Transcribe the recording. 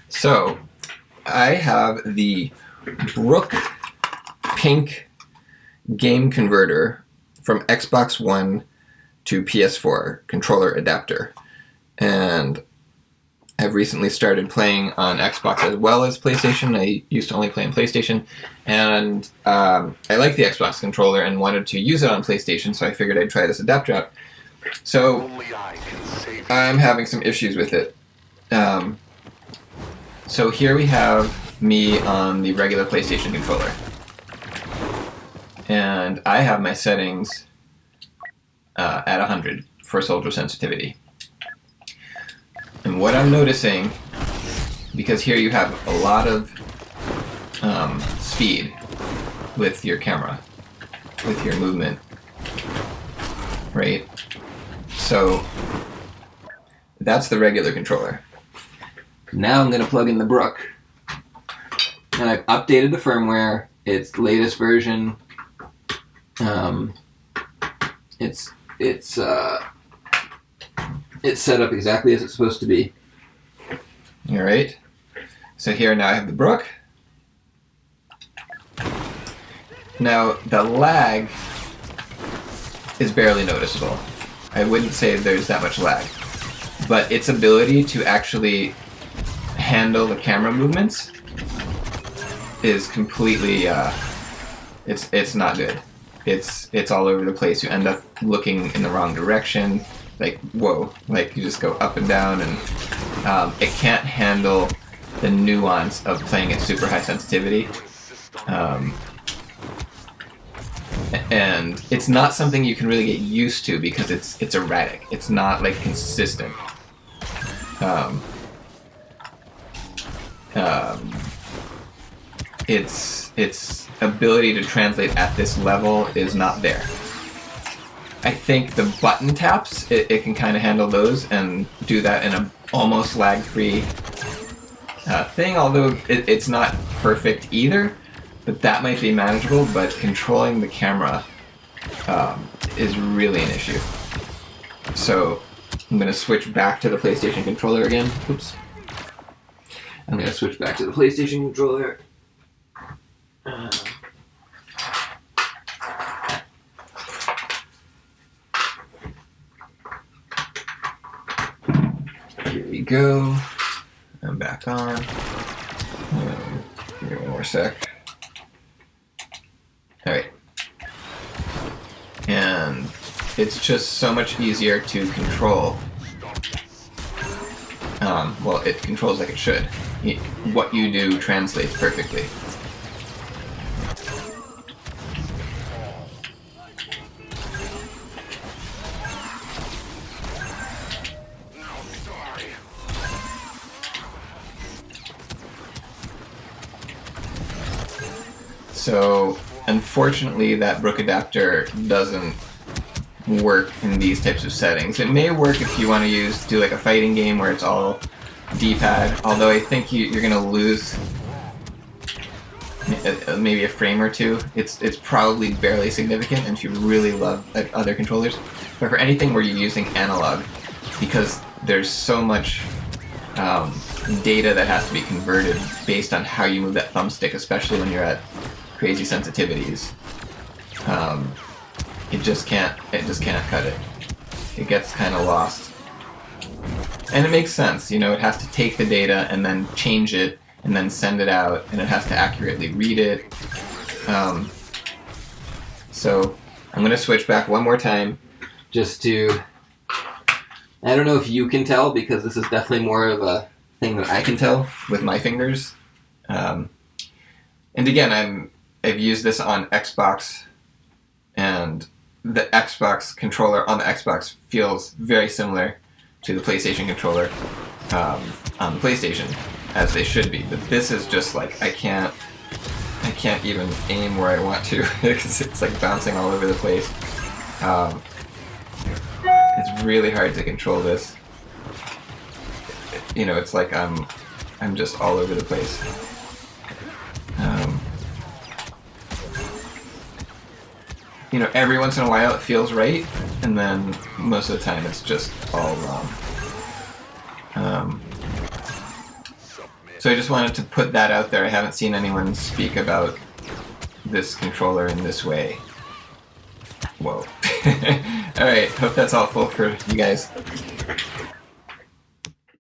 So, I have the Brook Pink game converter from Xbox One to PS4 controller adapter. And I've recently started playing on Xbox as well as PlayStation. I used to only play on PlayStation. And I like the Xbox controller and wanted to use it on PlayStation, so I figured I'd try this adapter out. So, I'm having some issues with it. So here we have me on the regular PlayStation controller. And I have my settings at 100 for soldier sensitivity. And what I'm noticing, because here you have a lot of speed with your camera, with your movement, right? So that's the regular controller. Now I'm going to plug in the Brook. And I've updated the firmware. It's the latest version. It's set up exactly as it's supposed to be. All right. So here now I have the Brook. Now the lag is barely noticeable. I wouldn't say there's that much lag, but its ability to actually handle the camera movements is completely it's not good. It's all over the place. You end up looking in the wrong direction. Like, whoa, like you just go up and down, and it can't handle the nuance of playing at super high sensitivity. And it's not something you can really get used to because it's erratic. It's not like consistent. Its ability to translate at this level is not there. I think the button taps, it can kind of handle those and do that in an almost lag-free thing, although it's not perfect either, but that might be manageable, but controlling the camera is really an issue. So I'm going to switch back to the PlayStation controller again. Oops. I'm going to switch back to the PlayStation controller. Here we go. I'm back on. Give me one more sec. Alright. And it's just so much easier to control. Well, it controls like it should. What you do translates perfectly. So, unfortunately, that Brook adapter doesn't work in these types of settings. It may work if you want to do like a fighting game where it's all D-pad, although I think you're going to lose maybe a frame or two. It's probably barely significant, and if you really love other controllers. But for anything where you're using analog, because there's so much data that has to be converted based on how you move that thumbstick, especially when you're at crazy sensitivities, it just can't cut it. It gets kind of lost. And it makes sense, it has to take the data and then change it and then send it out, and it has to accurately read it. So I'm going to switch back one more time just to... I don't know if you can tell, because this is definitely more of a thing that I can tell with my fingers. And again, I've used this on Xbox, and the Xbox controller on the Xbox feels very similar to the PlayStation controller on the PlayStation, as they should be. But this is just like, I can't even aim where I want to because it's like bouncing all over the place. It's really hard to control this. It's like I'm just all over the place. Every once in a while it feels right, and then most of the time it's just all wrong. So I just wanted to put that out there. I haven't seen anyone speak about this controller in this way. Whoa. Alright, hope that's helpful for you guys.